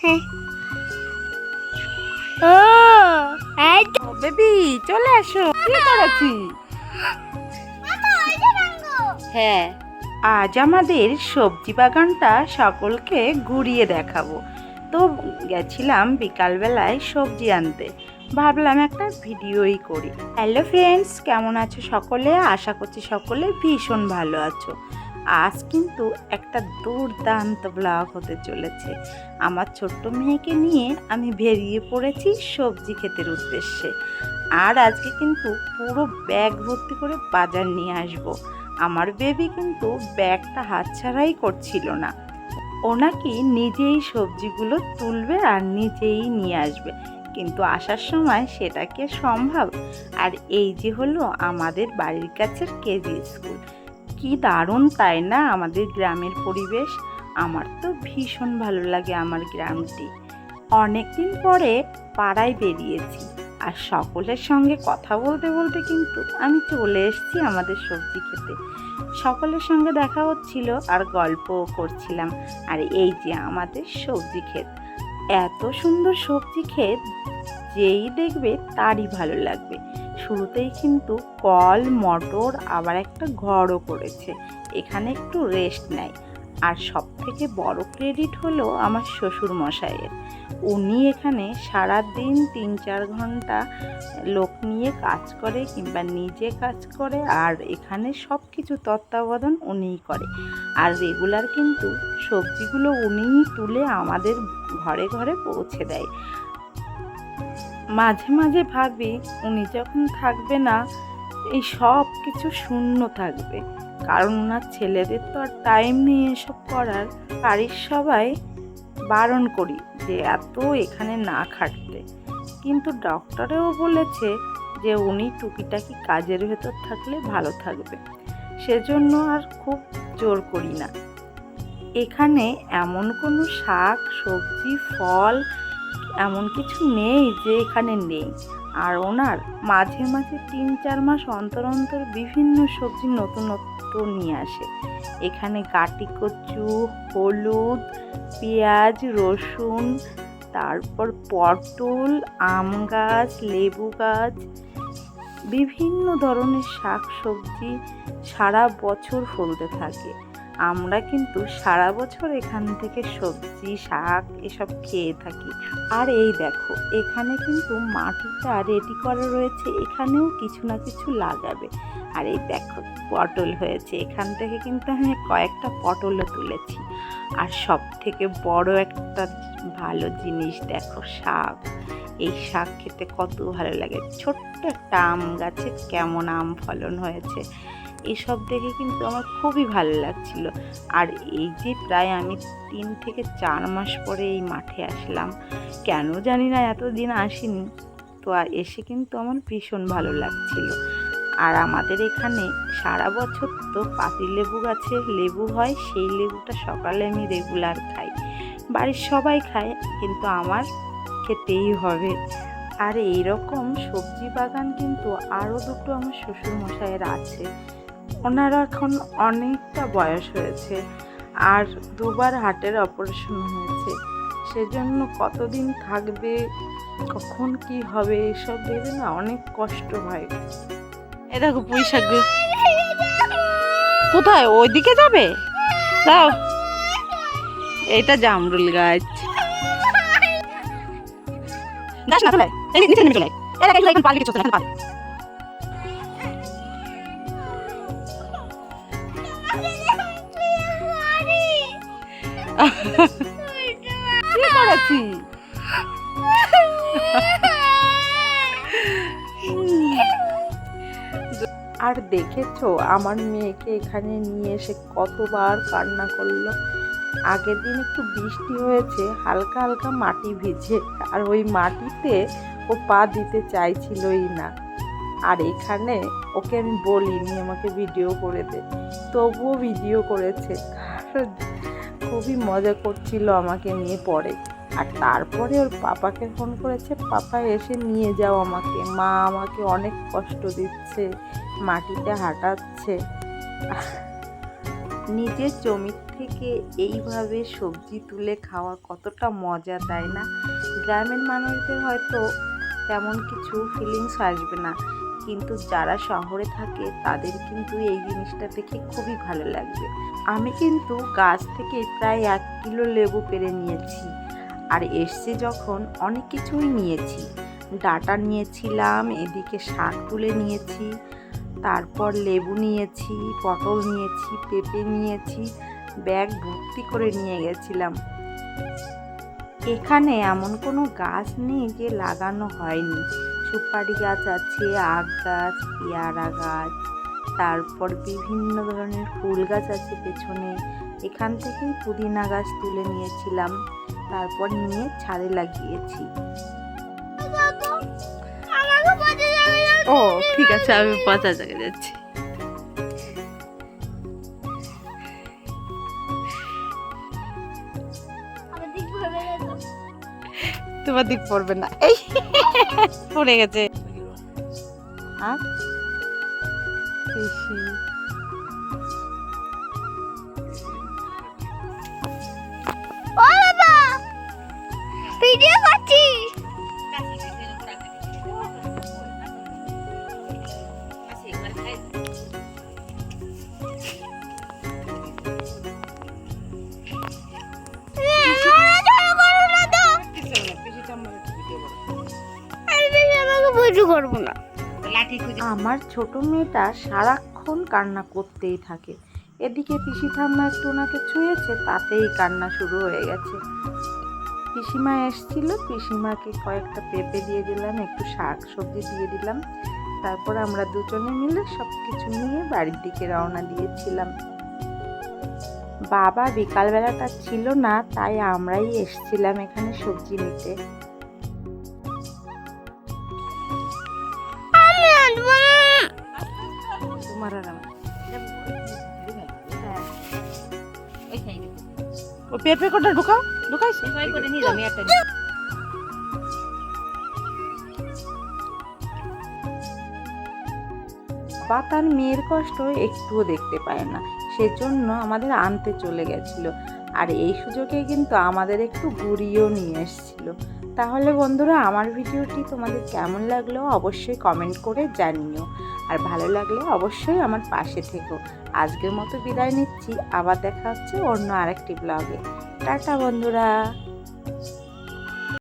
হ্যাঁ। ও এই তো বেবি চলে আসো, কি করেছি? হ্যাঁ, আজ আমাদের সবজি বাগানটা সকলকে ঘুরিয়ে দেখাবো। তো গেছিলাম বিকালবেলায় সবজি আনতে, ভাবলাম একটা ভিডিওই করি। হ্যালো ফ্রেন্ডস, কেমন আছো সকলে? আশা করছি সকলে ভীষণ ভালো আছো। আজ কিন্তু একটা দুর্দান্ত ব্লগ হতে চলেছে। আমার ছোট্ট মেয়েকে নিয়ে আমি বেরিয়ে পড়েছি সবজি ক্ষেতের উদ্দেশ্যে। আর আজকে কিন্তু পুরো ব্যাগ ভর্তি করে বাজার নিয়ে আসবো। আমার বেবি কিন্তু ব্যাগটা হাতছাড়াই করছিল না। ও নাকি নিজেই সবজিগুলো তুলবে আর নিজেই নিয়ে আসবে, কিন্তু আসার সময় সেটা কি সম্ভব? আর এই যে হলো আমাদের বাড়ির কাছের কেজি স্কুল। কি দারুণ তাই না আমাদের গ্রামের পরিবেশ? আমার তো ভীষণ ভালো লাগে আমার গ্রামটি। অনেকদিন পরে পাড়ায় বেরিয়েছি, আর সকলের সঙ্গে কথা বলতে বলতে কিন্তু আমি চলে এসেছি আমাদের সবজি খেতে। সকলের সঙ্গে দেখা হচ্ছিল আর গল্পও করছিলাম। আর এই যে আমাদের সবজি ক্ষেত, এত সুন্দর সবজি ক্ষেত, যেই দেখবে তারই ভালো লাগবে। শুরুতেই কিন্তু কল, মটর, আবার একটা ঘরও করেছে, এখানে একটু রেস্ট নেয়। আর সব থেকে বড় ক্রেডিট হলো আমার শ্বশুর মশাইয়ের। উনি এখানে সারাদিন ৩-৪ ঘন্টা লোক নিয়ে কাজ করে কিংবা নিজে কাজ করে, আর এখানে সব কিছু তত্ত্বাবধান উনিই করে। আর রেগুলার কিন্তু সবজিগুলো উনিই তুলে আমাদের ঘরে ঘরে পৌঁছে দেয়। মাঝে মাঝে ভাবি উনি যখন থাকবে না, এই সব কিছু শূন্য থাকবে, কারণ ওনার ছেলেদের তো আর টাইম নেই এসব করার। বাড়ির সবাই বারণ করি যে এত এখানে না খাটতে, কিন্তু ডক্টরেও বলেছে যে উনি টুকিটাকি কাজের ভেতর থাকলে ভালো থাকবে, সেজন্য আর খুব জোর করি না। এখানে এমন কোনো শাক, সবজি, ফল এমন কিছু নেই যে এখানে নেই। আর ওনার মাঝে মাঝে ৩-৪ মাস অন্তর অন্তর বিভিন্ন সবজি নতুনত্ব নিয়ে আসে। এখানে গাটি কচু, হলুদ, পেঁয়াজ, রসুন, তারপর পটল, আম গাছ, লেবু গাছ, বিভিন্ন ধরনের শাক সবজি সারা বছর ফলতে থাকে। আমরা কিন্তু সারা বছর এখান থেকে সবজি, শাক এসব খেয়ে থাকি। আর এই দেখো, এখানে কিন্তু মাটিটা রেডি করা রয়েছে, এখানেও কিছু না কিছু লাগাবে। আর এই দেখো পটল হয়েছে, এখান থেকে কিন্তু আমি কয়েকটা পটলও তুলেছি। আর সব থেকে বড় একটা ভালো জিনিস দেখো, শাক। এই শাক খেতে কত ভালো লাগে। ছোট্ট একটা আম গাছে কেমন আম ফলন হয়েছে, এসব দেখে কিন্তু আমার খুবই ভালো লাগছিল। আর এই যে প্রায় আমি ৩-৪ মাস পরে এই মাঠে আসলাম, কেন জানি না এতদিন আসিনি, তো এসে কিন্তু আমার ভীষণ ভালো লাগছিল। আর আমাদের এখানে সারা বছর তো পাতিলেবু গাছে লেবু হয়, সেই লেবুটা সকালে আমি রেগুলার খাই। বাড়ির সবাই খায়, কিন্তু আমার খেতেই হবে। আর এইরকম সবজি বাগান কিন্তু আরও দুটো আমার শ্বশুরমশাইয়ের আছে। ওনারা এখন অনেকটা বয়স হয়েছে, আর 2বার হার্টের অপারেশন হয়েছে, সেজন্য কতদিন থাকবে, কখন কি হবে, এসব ভেবে না অনেক কষ্ট হয়। এ দেখো পুঁই শাক, কোথায় ওইদিকে যাবে? দাও, এটা জামরুল গাছ। নিচে নেমে চলে আয়। পারলে কিছু না, পারলে। কি করেছি? আর দেখেছো আমার মেয়েকে এখানে নিয়ে এসে কতবার কান্না করলো। আগের দিন একটু বৃষ্টি হয়েছে, হালকা হালকা মাটি ভিজে, আর ওই মাটিতে ও পা দিতে চাইছিলই না। আর এখানে ওকে আমি বলিনি আমাকে ভিডিও করে দে, তবুও ভিডিও করেছে। খুবই মজা করছিল আমাকে নিয়ে পরে। আর তারপরে ওর পাপাকে ফোন করেছে, পাপা এসে নিয়ে যাও আমাকে, মা আমাকে অনেক কষ্ট দিচ্ছে, মাটিতে হাঁটাচ্ছে। নিজের জমির থেকে এইভাবে সবজি তুলে খাওয়া কতটা মজা, তাই না? গ্রামের মানুষদের হয়তো তেমন কিছু ফিলিংস আসবে না, কিন্তু যারা শহরে থাকে তাদের কিন্তু এই জিনিসটা দেখে খুবই ভালো লাগবে। আমি কিন্তু গাছ থেকে প্রায় 1 কিলো লেবু পেড়ে নিয়েছি, আর এসছে যখন অনেক কিছুই নিয়েছি। ডাঁটা নিয়েছিলাম, এদিকে শাক তুলে নিয়েছি, তারপর লেবু নিয়েছি, পটল নিয়েছি, পেঁপে নিয়েছি, ব্যাগ ভর্তি করে নিয়ে গেছিলাম। এখানে এমন কোনো গাছ নেই যে লাগানো হয়নি। সুপারি গাছ আছে, আখ গাছ, পেয়ারা গাছ, তারপর বিভিন্ন ধরনের ফুল গাছ আছে পেছনে। এখান থেকেই পুদিনা গাছ তুলে নিয়েছিলাম, তারপর নিয়ে ছাদে লাগিয়েছি। ও ঠিক আছে, আমি পচা জায়গায় যাচ্ছি। তোমার দিক পড়বে না, এই পড়ে গেছে। আর বেশি ও বাবা, ভিডিও করছি। করবো না। আমার ছোট মেয়েটা সারাক্ষণ কান্না করতেই থাকে। এদিকে পিসি ঠাম্মা একটু ওনাকে ছুঁয়েছে, তাতেই কান্না শুরু হয়ে গেছে। পিসিমা এসেছিল, পিসিমাকে কয়েকটা পেঁপে দিয়ে দিলাম, একটু শাক সবজি দিয়ে দিলাম, তারপর আমরা দুজনে মিলে সব কিছু নিয়ে বাড়ির দিকে রওনা দিয়েছিলাম। বাবা বিকালবেলাটা ছিল না, তাই আমরাই এসেছিলাম এখানে সবজি নিতে। তোমার আর আমার ও পেঁপে কোটা ঢুকাও, ঢুকাইছি করে নিয়ে যাবো একটা। বাবা তার মেয়ের কষ্ট একটুও দেখতে পায় না, সেজন্য আমাদের আনতে চলে গেছিল, আর এই সুযোগে কিন্তু আমাদের একটু ঘুরিয়েও নিয়ে এসেছিল। তাহলে বন্ধুরা, আমার ভিডিওটি তোমাদের কেমন লাগলো অবশ্যই কমেন্ট করে জানিও, আর ভালো লাগলে অবশ্যই আমার পাশে থেকো। আজকের মতো বিদায় নিচ্ছি, আবার দেখা হচ্ছে অন্য আরেকটি ব্লগে। টাটা বন্ধুরা।